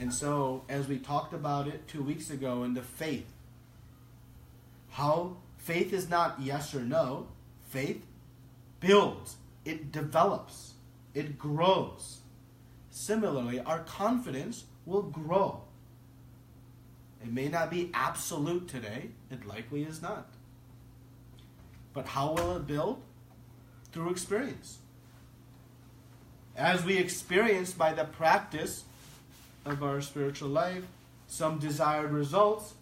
And so, as we talked about it 2 weeks ago in the faith, how faith is not yes or no. Faith builds, it develops, it grows. Similarly, our confidence will grow. It may not be absolute today, it likely is not. But how will it build? Through experience. As we experience by the practice of our spiritual life some desired results,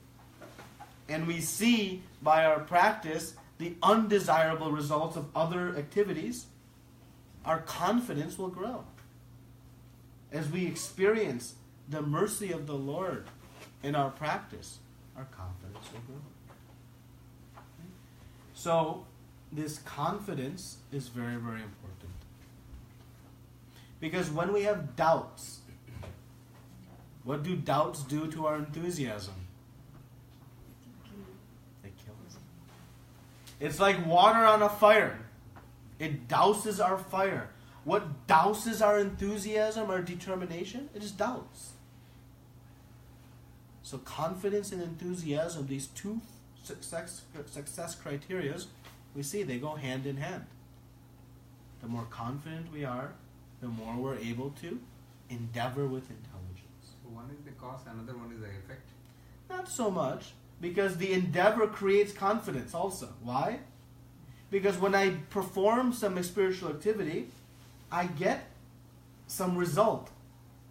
and we see by our practice the undesirable results of other activities, our confidence will grow. As we experience the mercy of the Lord in our practice, our confidence will grow. So, this confidence is very, very important. Because when we have doubts, what do doubts do to our enthusiasm? They kill us. It's like water on a fire. It douses our fire. What douses our enthusiasm, our determination? It is doubts. So confidence and enthusiasm, these two success criteria, we see they go hand in hand. The more confident we are, the more we're able to endeavor with intelligence. So one is the cause, another one is the effect? Not so much, because the endeavor creates confidence also. Why? Because when I perform some spiritual activity, I get some result.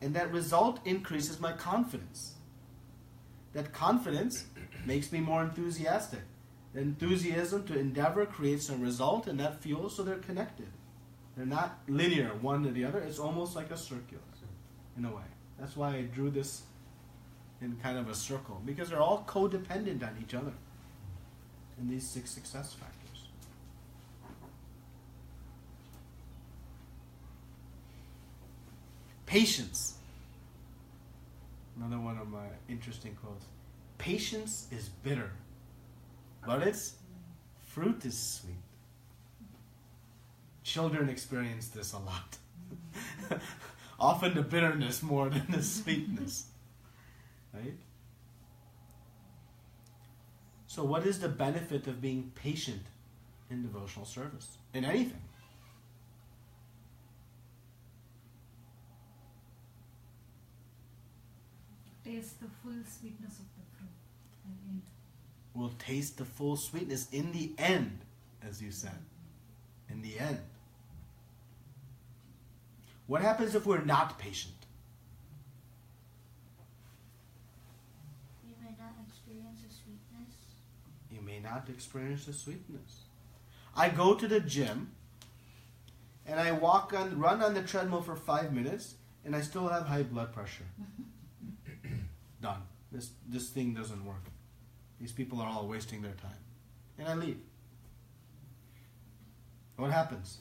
And that result increases my confidence. That confidence makes me more enthusiastic. The enthusiasm to endeavor creates a result, and that fuels, so they're connected. They're not linear, one to the other. It's almost like a circular, in a way. That's why I drew this in kind of a circle, because they're all codependent on each other in these 6 success factors. Patience. Another one of my interesting quotes. Patience is bitter, but its fruit is sweet. Children experience this a lot. Often the bitterness more than the sweetness. Right? So what is the benefit of being patient in devotional service? In anything? Taste the full sweetness of the fruit in the end. We'll taste the full sweetness in the end, as you said. In the end. What happens if we're not patient? You may not experience the sweetness. You may not experience the sweetness. I go to the gym and I run on the treadmill for 5 minutes, and I still have high blood pressure. Done. This thing doesn't work. These people are all wasting their time. And I leave. What happens?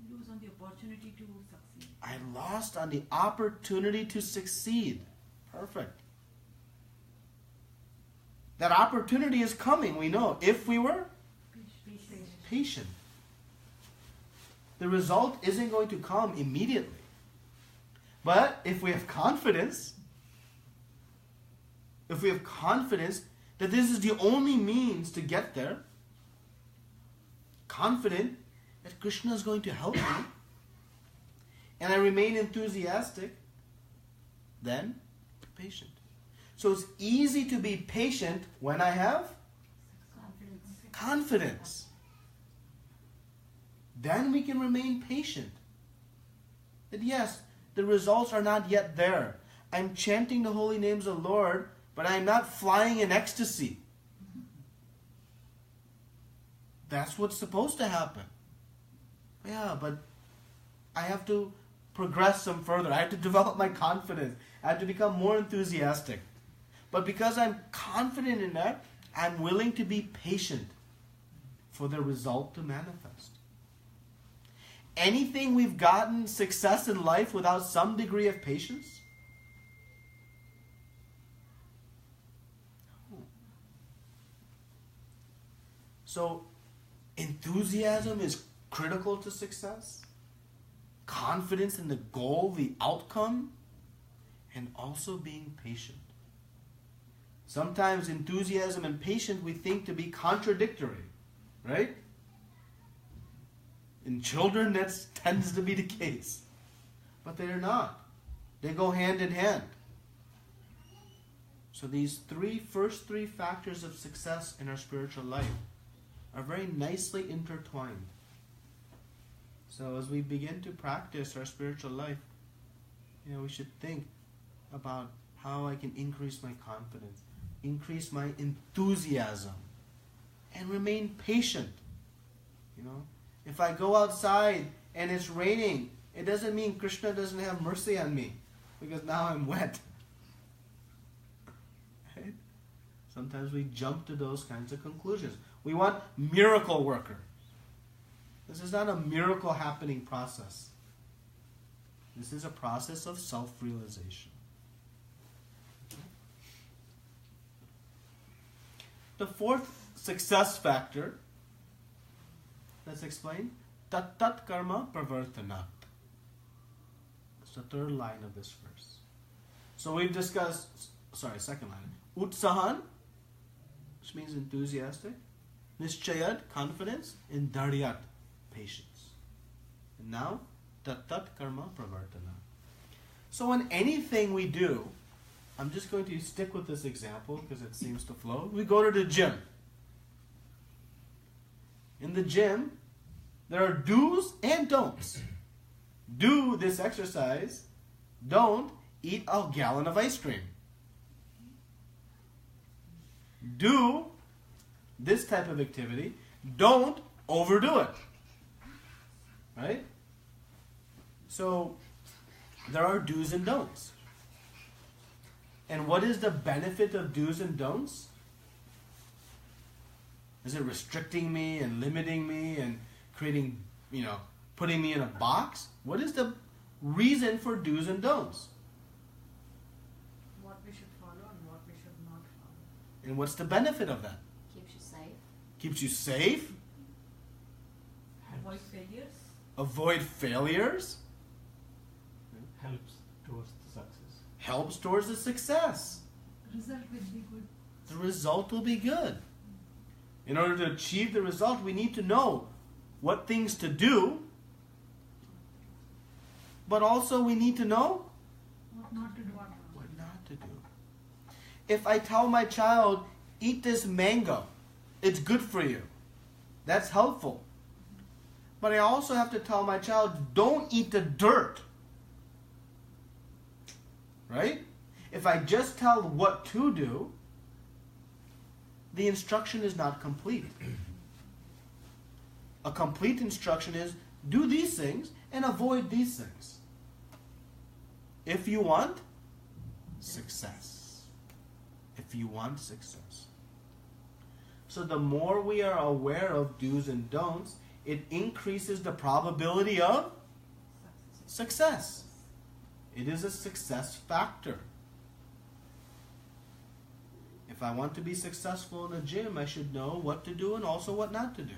You lose on the opportunity to succeed. I lost on the opportunity to succeed. Perfect. That opportunity is coming, we know, if we were patient. The result isn't going to come immediately. But if we have confidence, that this is the only means to get there, confident that Krishna is going to help me, and I remain enthusiastic, then patient. So it's easy to be patient when I have confidence. Then we can remain patient. That yes, the results are not yet there. I'm chanting the holy names of the Lord, but I'm not flying in ecstasy. That's what's supposed to happen. Yeah, but I have to progress some further. I have to develop my confidence. I have to become more enthusiastic. But because I'm confident in that, I'm willing to be patient for the result to manifest. Anything we've gotten success in life without some degree of patience? So, enthusiasm is critical to success. Confidence in the goal, the outcome. and also being patient. Sometimes enthusiasm and patience we think to be contradictory, right? In children, that tends to be the case. But they're not. They go hand in hand. So these first three factors of success in our spiritual life are very nicely intertwined. So as we begin to practice our spiritual life, we should think about how I can increase my confidence, increase my enthusiasm, and remain patient. If I go outside and it's raining, it doesn't mean Krishna doesn't have mercy on me because now I'm wet. Right? Sometimes we jump to those kinds of conclusions. We want miracle workers. This is not a miracle happening process. This is a process of self-realization. The fourth success factor, let's explain. Tat tat karma pravartanat. It's the third line of this verse. So we've discussed, second line. Utsahan, which means enthusiastic. Nischayat, confidence. And daryat, patience. And now, tat tat karma pravartanat. So in anything we do, I'm just going to stick with this example because it seems to flow. We go to the gym. In the gym, there are do's and don'ts. Do this exercise. Don't eat a gallon of ice cream. Do this type of activity. Don't overdo it. Right? So, there are do's and don'ts. And what is the benefit of do's and don'ts? Is it restricting me and limiting me and creating, putting me in a box? What is the reason for do's and don'ts? What we should follow and what we should not follow. And what's the benefit of that? Keeps you safe. Keeps you safe? Avoid failures. Avoid failures? Helps towards the success. Helps towards the success. Result will be good. The result will be good. In order to achieve the result, we need to know what things to do, but also we need to know What not to do. what not to do. If I tell my child, eat this mango, it's good for you, that's helpful. But I also have to tell my child, don't eat the dirt. Right? If I just tell what to do, the instruction is not complete. A complete instruction is do these things and avoid these things. If you want success. If you want success. So the more we are aware of do's and don'ts, it increases the probability of success. It is a success factor. If I want to be successful in the gym, I should know what to do and also what not to do.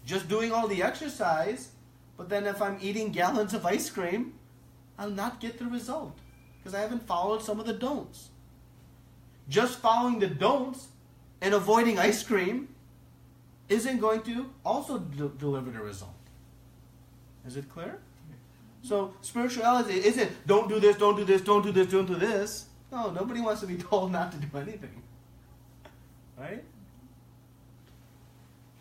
Just doing all the exercise, but then if I'm eating gallons of ice cream, I'll not get the result because I haven't followed some of the don'ts. Just following the don'ts and avoiding ice cream isn't going to also deliver the result. Is it clear? So spirituality isn't don't do this, don't do this, don't do this, don't do this. No, nobody wants to be told not to do anything. Right?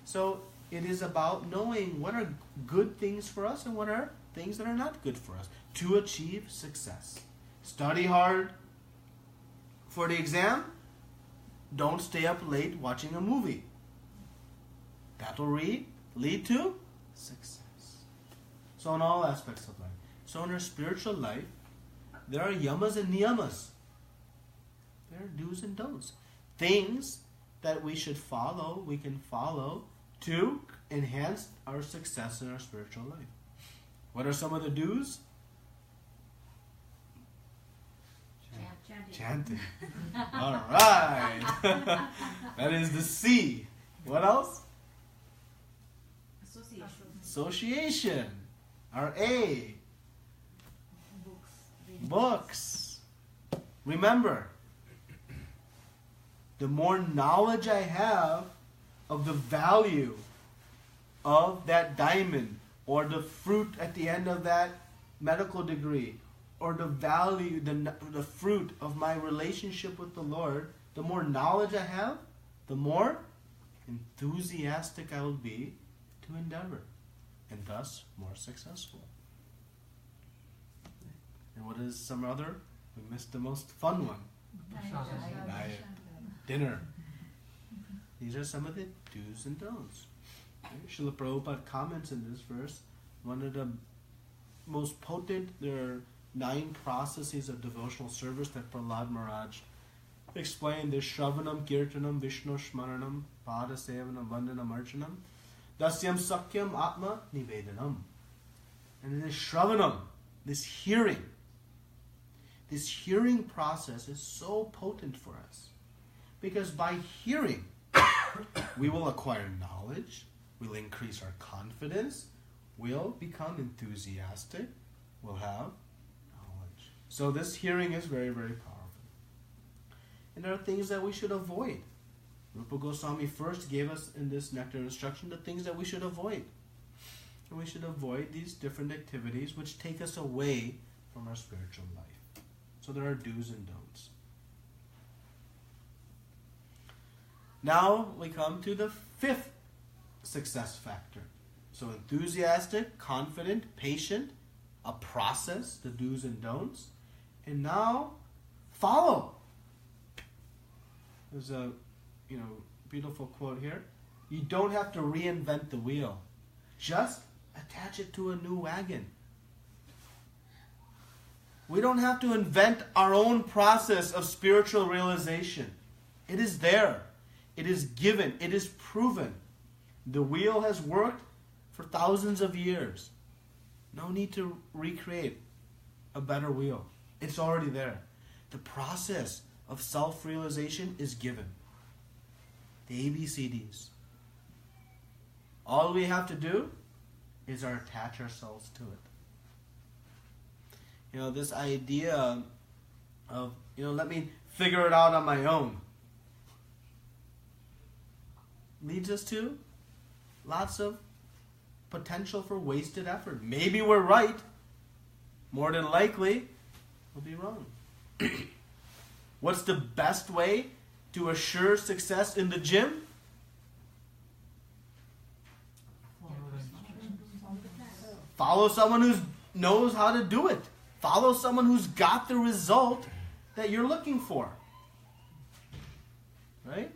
So it is about knowing what are good things for us and what are things that are not good for us to achieve success. Study hard for the exam. Don't stay up late watching a movie. That will lead to success. So in all aspects of life. So in our spiritual life, there are yamas and niyamas. There are do's and don'ts. Things that we should follow, we can follow to enhance our success in our spiritual life. What are some of the do's? Chanting. All right. That is the C. What else? Association. Our A. Books. Remember, the more knowledge I have of the value of that diamond, or the fruit at the end of that medical degree, or the value, the fruit of my relationship with the Lord, the more knowledge I have, the more enthusiastic I will be to endeavor, and thus more successful. And what is some other? We missed the most fun one. Diet. Dinner. These are some of the do's and don'ts. Srila Prabhupada comments in this verse, one of the most potent, there are 9 processes of devotional service that Prahlad Maharaj explained. There's Shravanam, Kirtanam, Vishnu Shmaranam, Pada Sevanam, Vandanam, Archanam, Dasyam Sakyam Atma Nivedanam. And this Shravanam, this hearing process is so potent for us. Because by hearing, we will acquire knowledge, we'll increase our confidence, we'll become enthusiastic, we'll have knowledge. So this hearing is very, very powerful. And there are things that we should avoid. Rupa Goswami first gave us in this nectar instruction the things that we should avoid. And we should avoid these different activities which take us away from our spiritual life. So there are do's and don'ts. Now we come to the 5th success factor. So enthusiastic, confident, patient, a process, the do's and don'ts. And now follow. There's a beautiful quote here. You don't have to reinvent the wheel. Just attach it to a new wagon. We don't have to invent our own process of spiritual realization. It is there. It is given. It is proven. The wheel has worked for thousands of years. No need to recreate a better wheel. It's already there. The process of self-realization is given. The ABCDs. All we have to do is attach ourselves to it. This idea of, let me figure it out on my own, leads us to lots of potential for wasted effort. Maybe we're right. More than likely, we'll be wrong. What's the best way to assure success in the gym? Follow someone who knows how to do it. Follow someone who's got the result that you're looking for. Right?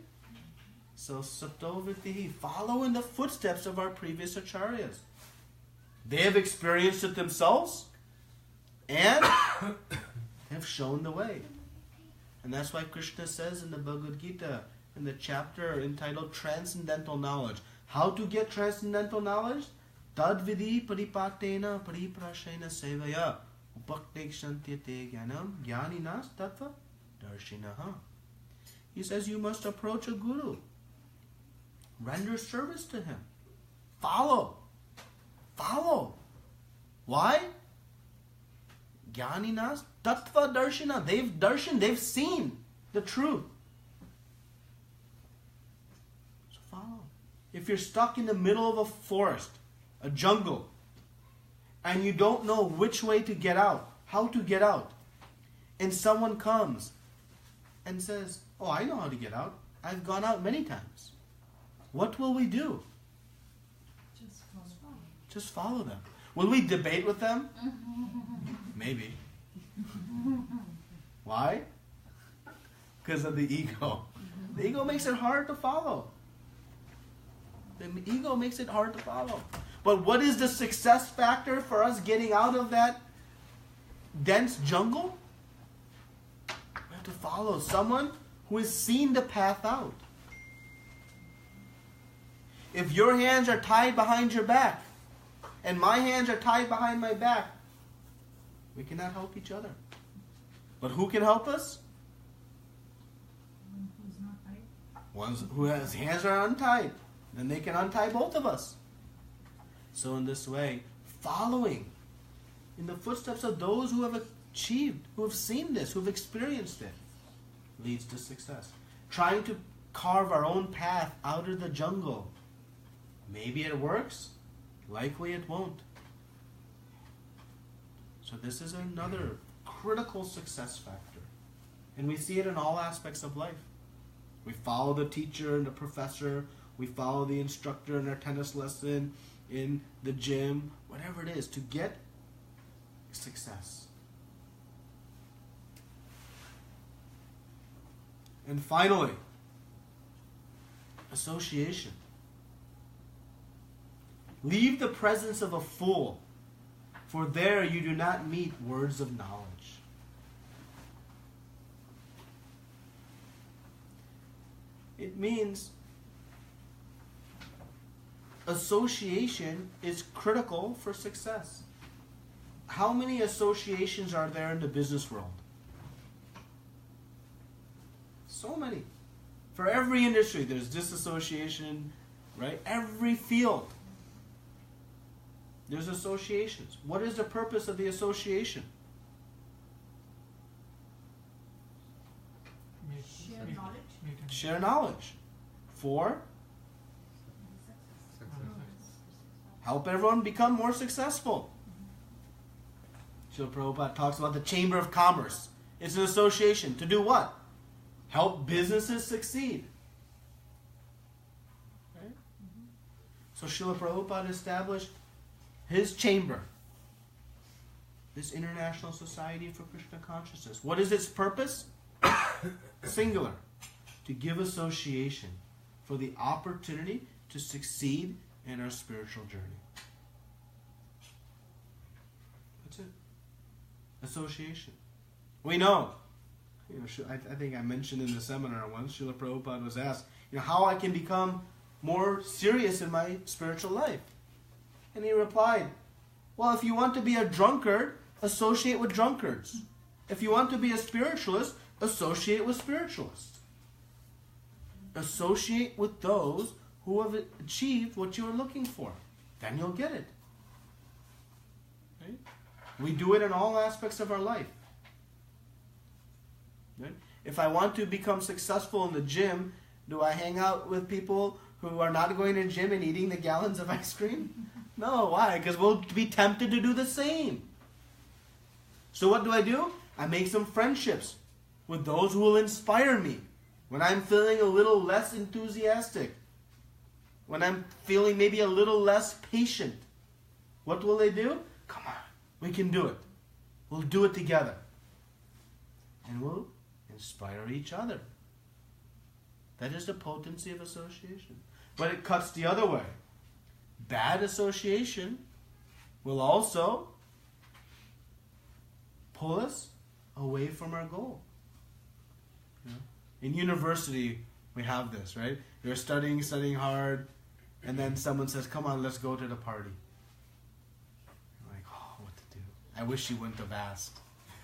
So, satovitihi, follow in the footsteps of our previous acharyas. They have experienced it themselves and have shown the way. And that's why Krishna says in the Bhagavad Gita, in the chapter entitled Transcendental Knowledge. How to get transcendental knowledge? Tadvidi paripatena pariprashena sevaya upaktekshantyate jnanam jnaninas tattva darshinaha. He says you must approach a guru. Render service to him. Follow. Why? Jnaninas tattva darshina. They've seen the truth. So follow. If you're stuck in the middle of a forest, a jungle, and you don't know which way to get out, how to get out, and someone comes and says, oh, I know how to get out. I've gone out many times. What will we do? Just follow them. Will we debate with them? Maybe. Why? Because of the ego. The ego makes it hard to follow. The ego makes it hard to follow. But what is the success factor for us getting out of that dense jungle? We have to follow someone who has seen the path out. If your hands are tied behind your back and my hands are tied behind my back, we cannot help each other. But who can help us? Who's not tied? One who has hands are untied. Then they can untie both of us. So in this way, following in the footsteps of those who have achieved, who have seen this, who have experienced it, leads to success. Trying to carve our own path out of the jungle. Maybe it works, likely it won't. So this is another critical success factor. And we see it in all aspects of life. We follow the teacher and the professor, we follow the instructor in our tennis lesson, in the gym, whatever it is, to get success. And finally, association. Leave the presence of a fool, for there you do not meet words of knowledge. It means association is critical for success. How many associations are there in the business world? So many. For every industry, there's this association, right? Every field, there's associations. What is the purpose of the association? Share knowledge. Share knowledge. For help everyone become more successful. Srila Prabhupada talks about the Chamber of Commerce. It's an association. To do what? Help businesses succeed. Right? So Srila Prabhupada established his chamber, this International Society for Krishna Consciousness. What is its purpose? Singular. To give association for the opportunity to succeed in our spiritual journey. That's it. Association. We know, I think I mentioned in the seminar once, Srila Prabhupada was asked, how I can become more serious in my spiritual life. And he replied, well, if you want to be a drunkard, associate with drunkards. If you want to be a spiritualist, associate with spiritualists. Associate with those who have achieved what you are looking for. Then you'll get it. Right? We do it in all aspects of our life. Right? If I want to become successful in the gym, do I hang out with people who are not going to the gym and eating the gallons of ice cream? No, why? Because we'll be tempted to do the same. So what do? I make some friendships with those who will inspire me. When I'm feeling a little less enthusiastic, when I'm feeling maybe a little less patient, what will they do? Come on, we can do it. We'll do it together. And we'll inspire each other. That is the potency of association. But it cuts the other way. Bad association will also pull us away from our goal. In university, we have this, right? You're studying hard, and then someone says, come on, let's go to the party. You're like, oh, what to do? I wish you wouldn't have asked.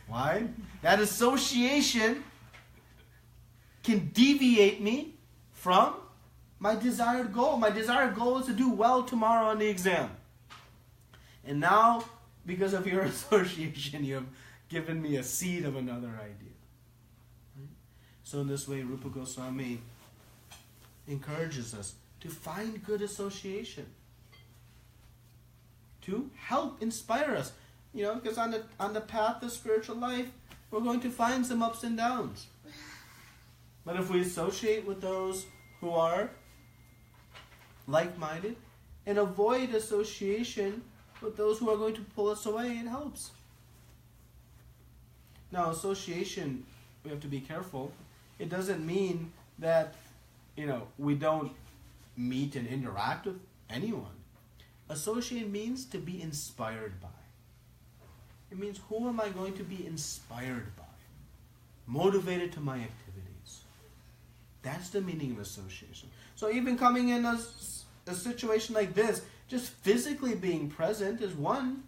Why? That association can deviate me from my desired goal. My desired goal is to do well tomorrow on the exam. And now, because of your association, you have given me a seed of another idea. So in this way, Rupa Goswami encourages us to find good association, to help inspire us. Because on the path of spiritual life, we're going to find some ups and downs. But if we associate with those who are like-minded and avoid association with those who are going to pull us away, it helps. Now, association, we have to be careful. It doesn't mean that, we don't meet and interact with anyone. Associate means to be inspired by. It means, who am I going to be inspired by? Motivated to my activities. That's the meaning of association. So even coming in a situation like this, just physically being present is one,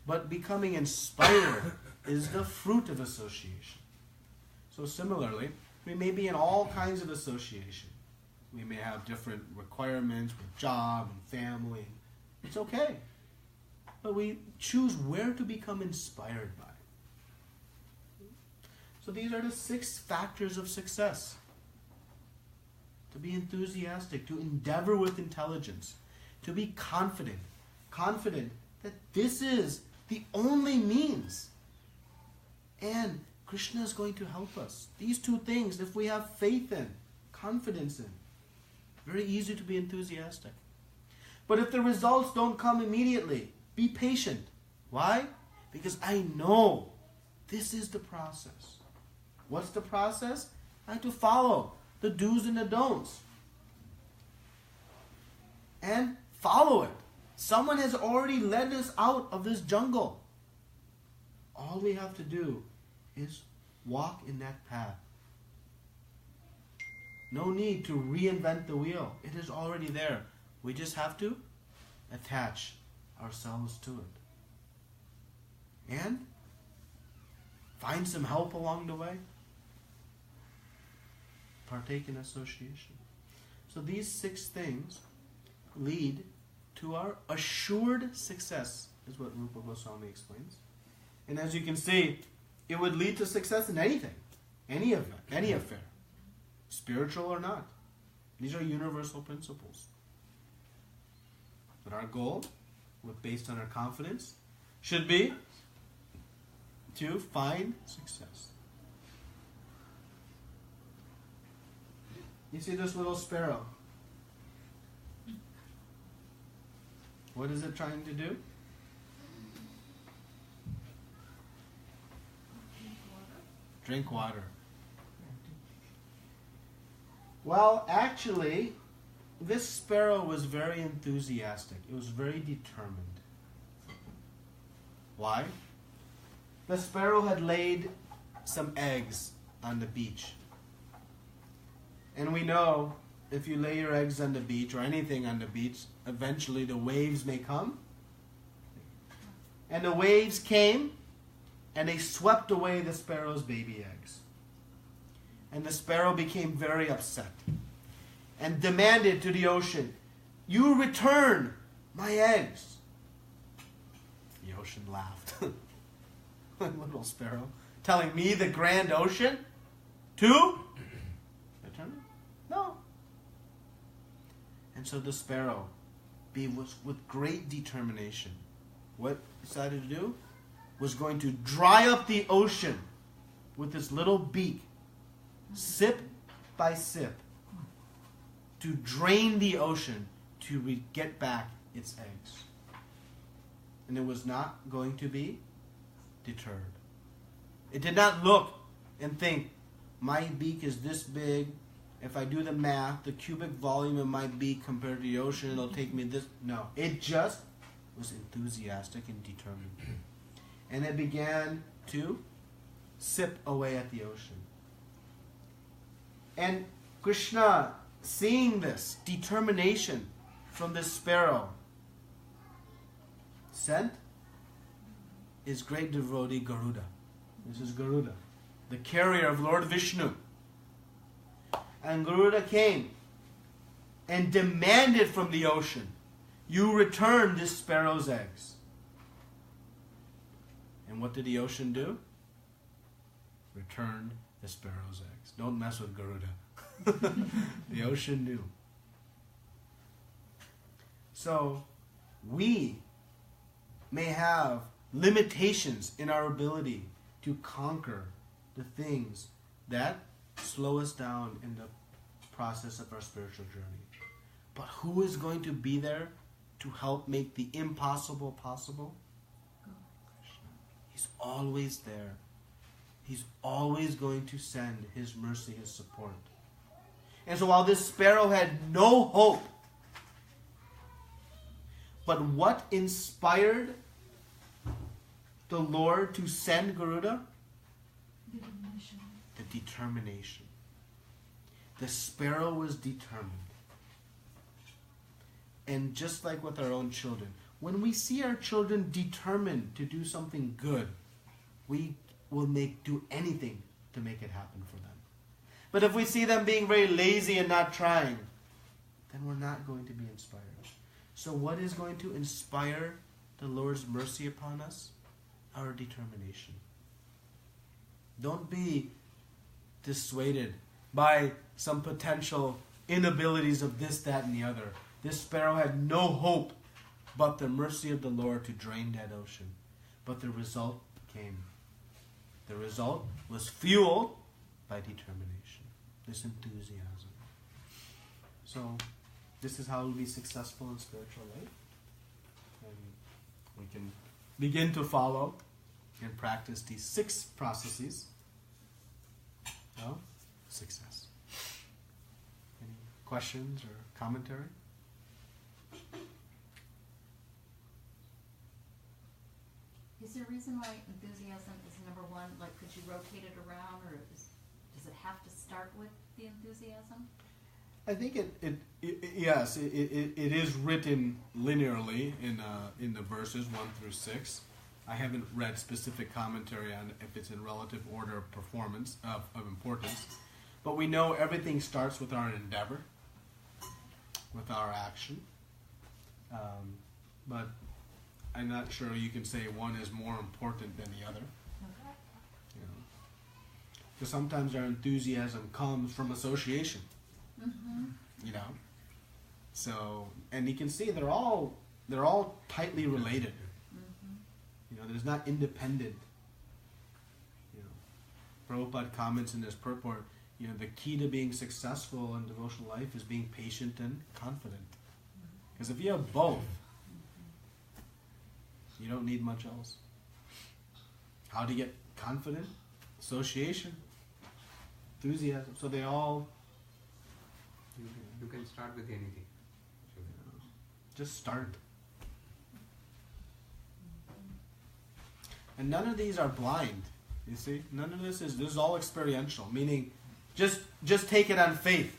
but becoming inspired is the fruit of association. So similarly, we may be in all kinds of association. We may have different requirements with job and family. It's okay. But we choose where to become inspired by. So these are the 6 factors of success. To be enthusiastic, to endeavor with intelligence, to be confident. Confident that this is the only means. And Krishna is going to help us. These 2 things, if we have faith in, confidence in, very easy to be enthusiastic. But if the results don't come immediately, be patient. Why? Because I know this is the process. What's the process? I have to follow the do's and the don'ts. And follow it. Someone has already led us out of this jungle. All we have to do is walk in that path. No need to reinvent the wheel. It is already there. We just have to attach ourselves to it. And find some help along the way. Partake in association. So these 6 things lead to our assured success, is what Rupa Goswami explains. And as you can see, it would lead to success in anything, any event, any affair, spiritual or not. These are universal principles. But our goal, based on our confidence, should be to find success. You see this little sparrow? What is it trying to do? Drink water. Well, actually, this sparrow was very enthusiastic. It was very determined. Why? The sparrow had laid some eggs on the beach. And we know if you lay your eggs on the beach or anything on the beach, eventually the waves may come. And the waves came and they swept away the sparrow's baby eggs. And the sparrow became very upset and demanded to the ocean, "You return my eggs." The ocean laughed. Little sparrow, telling me, the grand ocean, to return? No. And so the sparrow, was with great determination, what decided to do was going to dry up the ocean with its little beak, sip by sip, to drain the ocean to get back its eggs. And it was not going to be deterred. It did not look and think, my beak is this big. If I do the math, the cubic volume of my beak compared to the ocean, it'll take me this. No, it just was enthusiastic and determined. And it began to sip away at the ocean. And Krishna, seeing this determination from this sparrow, sent his great devotee Garuda. This is Garuda, the carrier of Lord Vishnu. And Garuda came and demanded from the ocean, "You return this sparrow's eggs." And what did the ocean do? Returned the sparrow's eggs. Don't mess with Garuda. The ocean knew. So, we may have limitations in our ability to conquer the things that slow us down in the process of our spiritual journey. But who is going to be there to help make the impossible possible? Krishna. He's always there. He's always going to send His mercy, His support. And so while this sparrow had no hope, but what inspired the Lord to send Garuda? Determination. The determination. The sparrow was determined. And just like with our own children, when we see our children determined to do something good, we will do anything to make it happen for them. But if we see them being very lazy and not trying, then we're not going to be inspired. So what is going to inspire the Lord's mercy upon us? Our determination. Don't be dissuaded by some potential inabilities of this, that, and the other. This sparrow had no hope but the mercy of the Lord to drain that ocean. But the result came. The result was fueled by determination, this enthusiasm. So, this is how we'll be successful in spiritual life. And we can begin to follow and practice these 6 processes of success. Any questions or commentary? Is there a reason why enthusiasm is number 1? Like, could you rotate it around, or does it have to start with the enthusiasm? I think yes, it is written linearly in the verses 1 through 6. I haven't read specific commentary on if it's in relative order of performance of importance, but we know everything starts with our endeavor, with our action. But I'm not sure you can say one is more important than the other. Okay. You know, because sometimes our enthusiasm comes from association. Mm-hmm. You know, so and you can see they're all tightly related. Mm-hmm. You know, there's not independent. You know, Prabhupada comments in this purport. You know, the key to being successful in devotional life is being patient and confident. Because if you have both, you don't need much else. How to get confident? Association, enthusiasm. So they all. You can start with anything. Just start. And none of these are blind. You see? None of this is all experiential, meaning just take it on faith.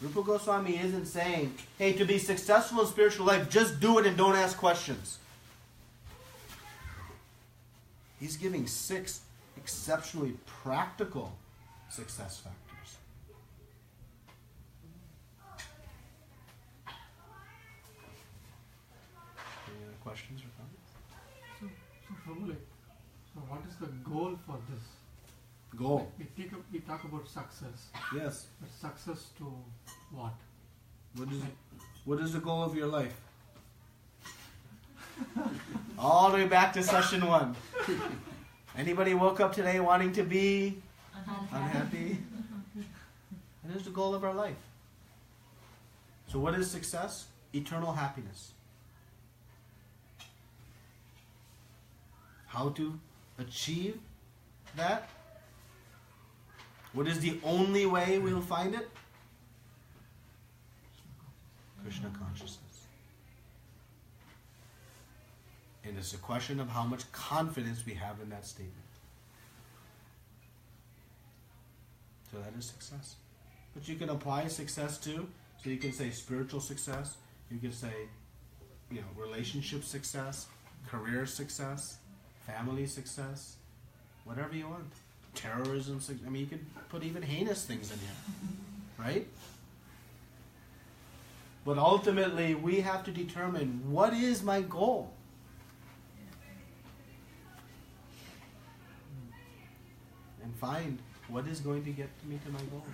Rupa Goswami isn't saying, hey, to be successful in spiritual life, just do it and don't ask questions. He's giving 6 exceptionally practical success factors. Any other questions or comments? So Prabhu, so what is the goal for this? Goal. We talk about success. Yes. But success to what? What is the goal of your life? All the way back to session 1. Anybody woke up today wanting to be unhappy? And it's the goal of our life. So what is success? Eternal happiness. How to achieve that? What is the only way we'll find it? Krishna consciousness. And it's a question of how much confidence we have in that statement. So that is success. But you can apply success too. So you can say spiritual success. You can say, relationship success, career success, family success, whatever you want. Terrorism success. I mean, you can put even heinous things in here, right? But ultimately, we have to determine, what is my goal? And find what is going to get me to my goal.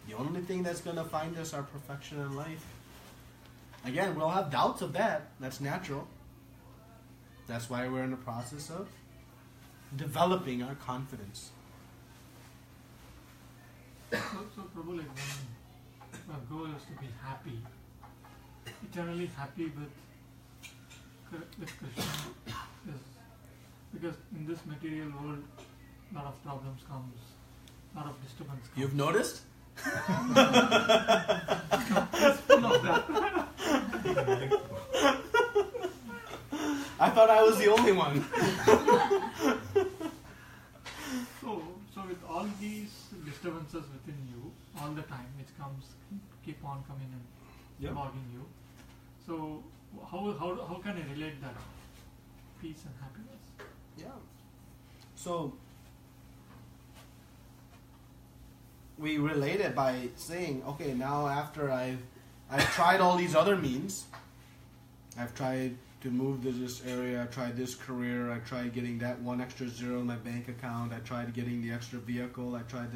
The only thing that's going to find us our perfection in life. Again, we'll have doubts of that. That's natural. That's why we're in the process of developing our confidence. So Prabhu, when our goal is to be happy, eternally happy with Krishna, because in this material world, a lot of problems comes, a lot of disturbance comes. You've noticed? It's full of that. I thought I was the only one. So with all these disturbances within you, all the time, which keep on coming and bogging you. So how can I relate that peace and happiness? Yeah. So we relate it by saying, okay, now after I've tried all these other means, I've tried to move to this area. I tried this career. I tried getting that one extra zero in my bank account. I tried getting the extra vehicle. I tried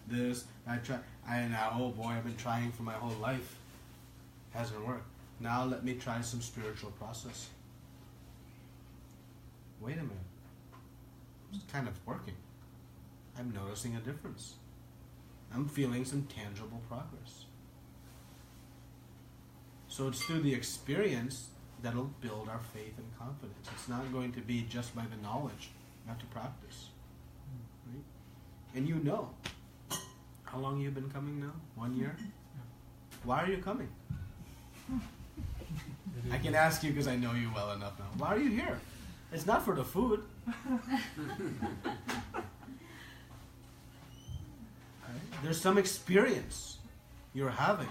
this. Oh boy, I've been trying for my whole life. Hasn't worked. Now let me try some spiritual process. Wait a minute. It's kind of working. I'm noticing a difference. I'm feeling some tangible progress. So it's through the experience that'll build our faith and confidence. It's not going to be just by the knowledge. You have to practice. Right? And you know. How long you've been coming now? 1 year? Why are you coming? I can ask you because I know you well enough now. Why are you here? It's not for the food. There's some experience you're having.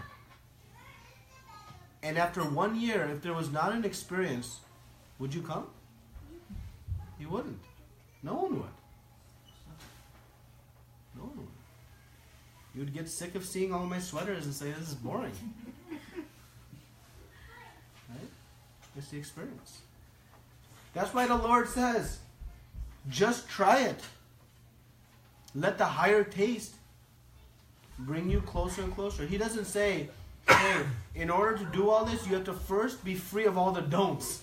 And after 1 year, if there was not an experience, would you come? You wouldn't. No one would. No one would. You would get sick of seeing all my sweaters and say, this is boring. Right? It's the experience. That's why the Lord says, just try it. Let the higher taste bring you closer and closer. He doesn't say, hey, in order to do all this, you have to first be free of all the don'ts.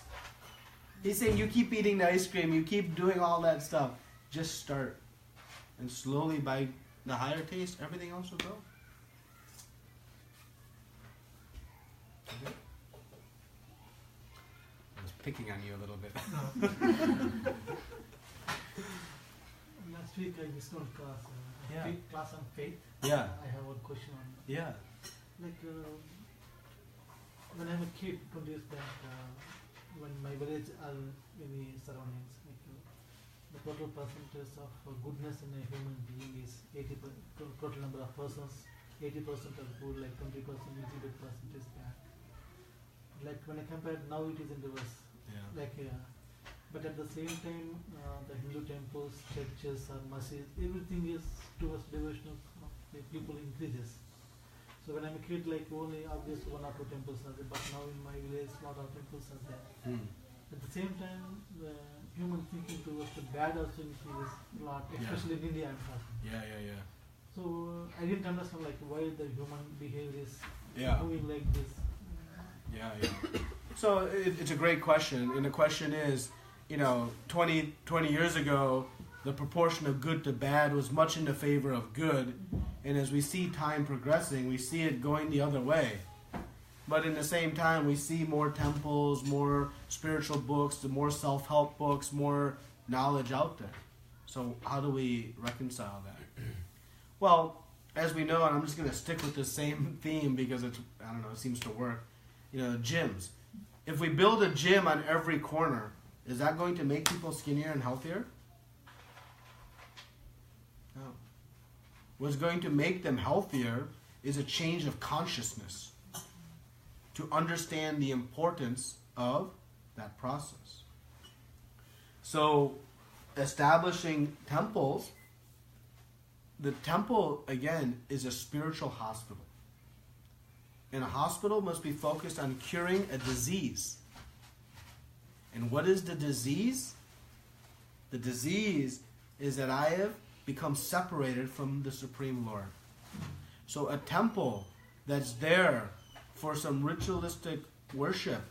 He's saying, you keep eating the ice cream, you keep doing all that stuff. Just start. And slowly, by the higher taste, everything else will go. Okay? I was picking on you a little bit. Last week I missed one class, Yeah. class on faith. Yeah. I have one question on Yeah. like when I'm a kid, 20 years back, when my village are in the surroundings, like the total percentage of goodness in a human being is 80%. Total number of persons, 80% are good, like 20% is a good percentage bad. Like when I compare now, it is in reverse. Yeah. Like but at the same time, the Hindu temples, churches, or mosques, everything is towards devotion of the people increases. So when I'm a kid, like only obvious 1 or 2 temples are there, but now in my village, lot of temples are there. At the same time, the human thinking towards the bad also increases a lot, especially in India I'm talking. Yeah. So I didn't understand like why the human behavior is moving like this. Yeah. So it's a great question, and the question is, 20 years ago, the proportion of good to bad was much in the favor of good, and as we see time progressing, we see it going the other way. But in the same time, we see more temples, more spiritual books, more self-help books, more knowledge out there. So how do we reconcile that? Well, as we know, and I'm just going to stick with the same theme because it seems to work. Gyms. If we build a gym on every corner, is that going to make people skinnier and healthier? No. What's going to make them healthier is a change of consciousness to understand the importance of that process. So, establishing temples, the temple, again, is a spiritual hospital. And a hospital must be focused on curing a disease. And what is the disease? The disease is that I have become separated from the Supreme Lord. So a temple that's there for some ritualistic worship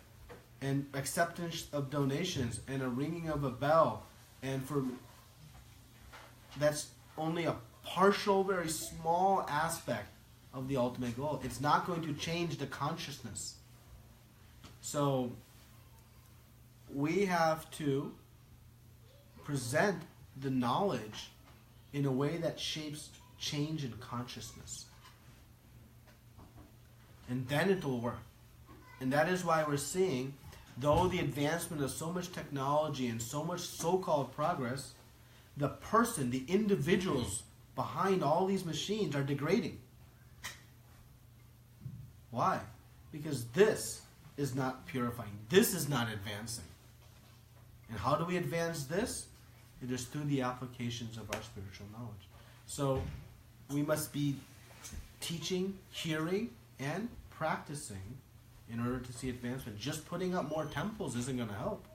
and acceptance of donations and a ringing of a bell, that's only a partial, very small aspect of the ultimate goal. It's not going to change the consciousness. So we have to present the knowledge in a way that shapes change in consciousness. And then it will work. And that is why we're seeing, though the advancement of so much technology and so much so-called progress, the person, the individuals behind all these machines are degrading. Why? Because this is not purifying. This is not advancing. And how do we advance this? It is through the applications of our spiritual knowledge. So we must be teaching, hearing, and practicing in order to see advancement. Just putting up more temples isn't going to help.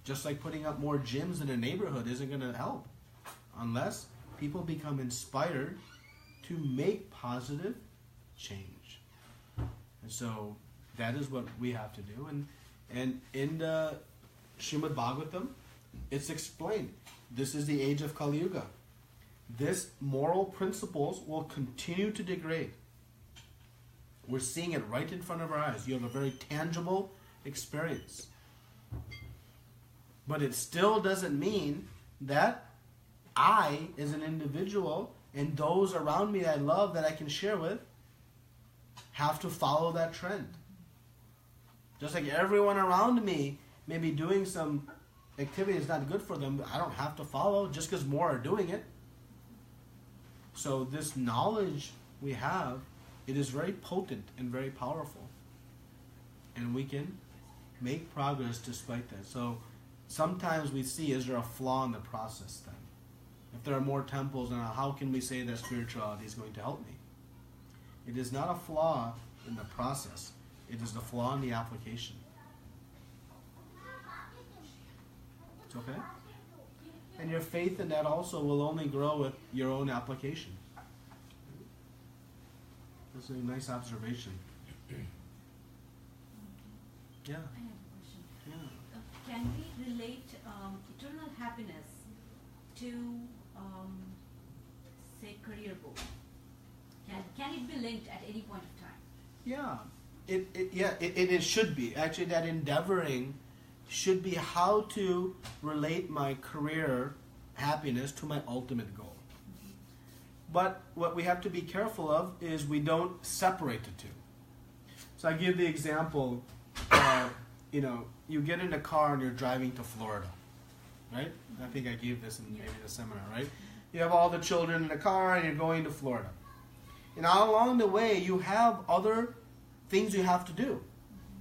Just like putting up more gyms in a neighborhood isn't going to help unless people become inspired to make positive change. And so that is what we have to do. And in the Srimad Bhagavatam, it's explained. This is the age of Kali Yuga. This moral principles will continue to degrade. We're seeing it right in front of our eyes. You have a very tangible experience. But it still doesn't mean that I, as an individual, and those around me that I love, that I can share with, have to follow that trend. Just like everyone around me may be doing some activity that's not good for them, but I don't have to follow just because more are doing it. So this knowledge we have, it is very potent and very powerful. And we can make progress despite that. So sometimes we see, is there a flaw in the process then? If there are more temples, now how can we say that spirituality is going to help me? It is not a flaw in the process. It is the flaw in the application. It's okay? And your faith in that also will only grow with your own application. That's a nice observation. Yeah. I have a question. Yeah. Can we relate eternal happiness to, say, career goal? Can it be linked at any point of time? Yeah. It should be. Actually, that endeavoring should be how to relate my career happiness to my ultimate goal. But what we have to be careful of is we don't separate the two. So I give the example, you get in a car and you're driving to Florida, right? I think I gave this in maybe the seminar, right? You have all the children in the car and you're going to Florida. And along the way, you have other things you have to do.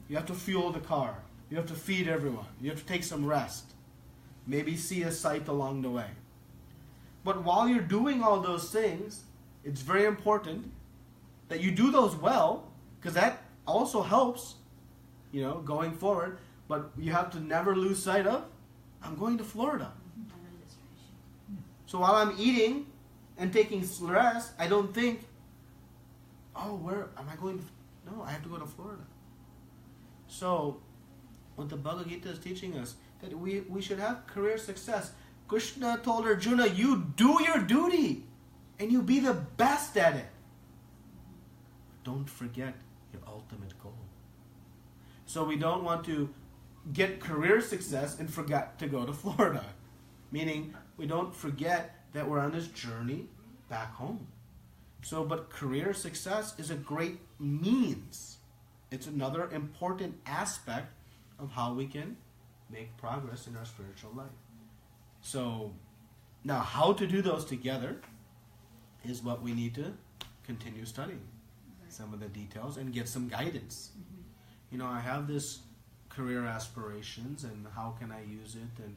You have to fuel the car. You have to feed everyone. You have to take some rest. Maybe see a sight along the way. But while you're doing all those things, it's very important that you do those well, because that also helps, going forward. But you have to never lose sight of, I'm going to Florida. So while I'm eating and taking rest, I don't think, where am I going? No, I have to go to Florida. So what the Bhagavad Gita is teaching us, that we should have career success. Krishna told Arjuna, you do your duty and you be the best at it. Don't forget your ultimate goal. So we don't want to get career success and forget to go to Florida. Meaning we don't forget that we're on this journey back home. So, but career success is a great means. It's another important aspect of how we can make progress in our spiritual life. So, now how to do those together is what we need to continue studying. Some of the details and get some guidance. I have this career aspirations and how can I use it? And,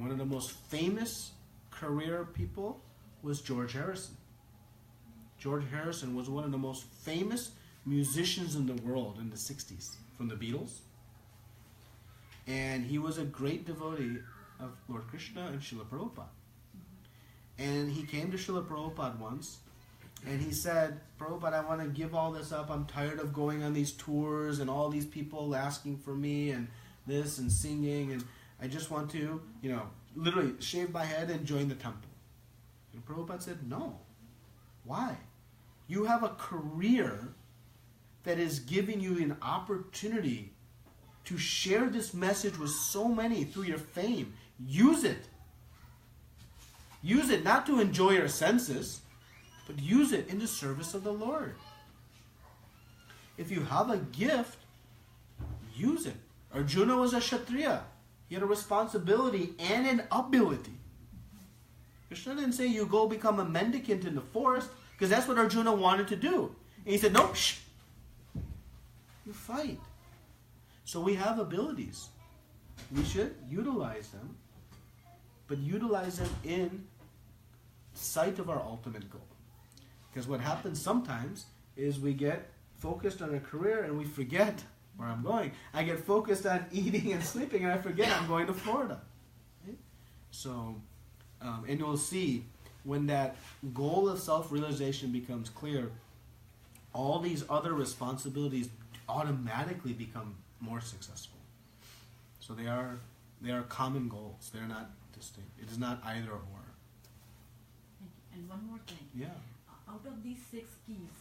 one of the most famous career people was George Harrison. George Harrison was one of the most famous musicians in the world in the 60s from the Beatles. And he was a great devotee of Lord Krishna and Srila Prabhupada. And he came to Srila Prabhupada once and he said, Prabhupada, I want to give all this up. I'm tired of going on these tours and all these people asking for me and this and singing, and I just want to, literally shave my head and join the temple. And Prabhupada said, no. Why? You have a career that is giving you an opportunity to share this message with so many through your fame. Use it. Use it not to enjoy your senses, but use it in the service of the Lord. If you have a gift, use it. Arjuna was a Kshatriya. He had a responsibility and an ability. Krishna didn't say you go become a mendicant in the forest, because that's what Arjuna wanted to do. And he said, no, you fight. So we have abilities. We should utilize them, but utilize them in sight of our ultimate goal. Because what happens sometimes is we get focused on a career and we forget where I'm going. I get focused on eating and sleeping and I forget I'm going to Florida. Right? So, and you'll see when that goal of self-realization becomes clear, all these other responsibilities automatically become more successful. So they are common goals. They're not distinct. It is not either or. Thank you. And one more thing. Yeah. Out of these 6 keys,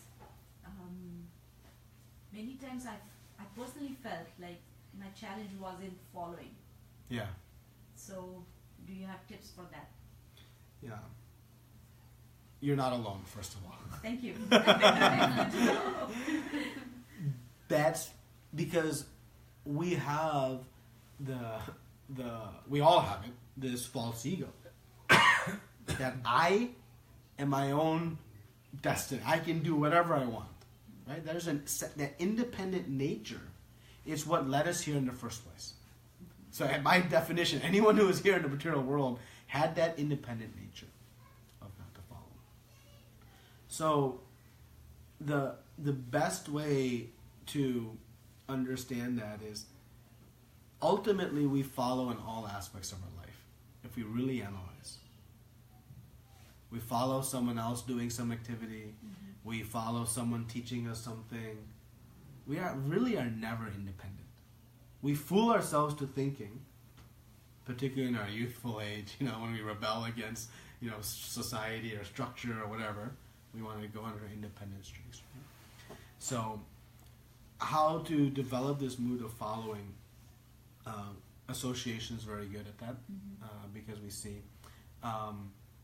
many times I personally felt like my challenge was in following. Yeah. So, do you have tips for that? Yeah. You're not alone, first of all. Thank you. That's because we have we all have it, this false ego. That I am my own destiny. I can do whatever I want. Right? That independent nature is what led us here in the first place. So by definition, anyone who is here in the material world had that independent nature of not to follow. So the best way to understand that is ultimately we follow in all aspects of our life if we really analyze. We follow someone else doing some activity. We follow someone teaching us something. We really are never independent. We fool ourselves to thinking, particularly in our youthful age, when we rebel against, society or structure or whatever, we want to go on our independent streaks. Right? So, how to develop this mood of following? Association is very good at that because we see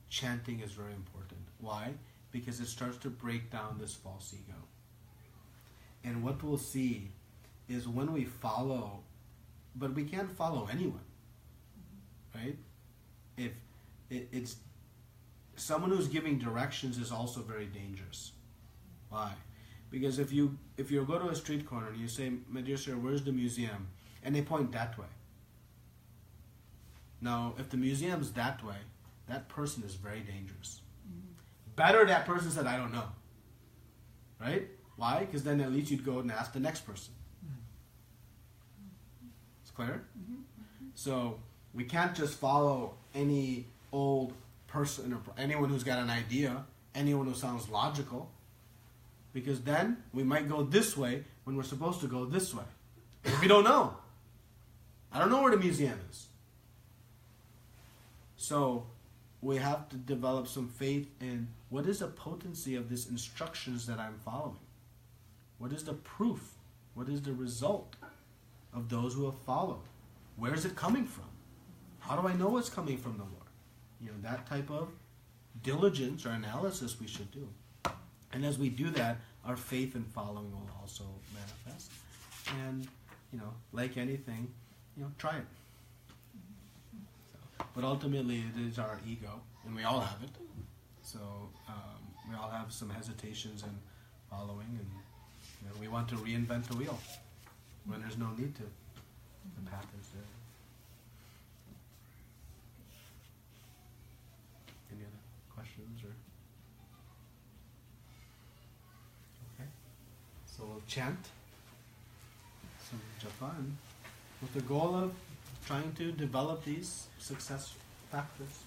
chanting is very important. Why? Because it starts to break down this false ego. And what we'll see is when we follow, but we can't follow anyone, right? If it's someone who's giving directions is also very dangerous. Why? Because if you go to a street corner and you say, "My dear sir, where's the museum?" and they point that way. Now, if the museum's that way, that person is very dangerous. Better that person said, "I don't know." Right? Why? Because then at least you'd go and ask the next person. It's clear? So we can't just follow any old person or anyone who's got an idea, anyone who sounds logical, because then we might go this way when we're supposed to go this way. We don't know. I don't know where the museum is. So we have to develop some faith in what is the potency of these instructions that I'm following? What is the proof? What is the result of those who have followed? Where is it coming from? How do I know it's coming from the Lord? That type of diligence or analysis we should do. And as we do that, our faith in following will also manifest. And, like anything, try it. But ultimately, it is our ego, and we all have it. So we all have some hesitations in following, and we want to reinvent the wheel when there's no need to. The path is there. Any other questions or? Okay. So we'll chant some japa with the goal of trying to develop these success factors.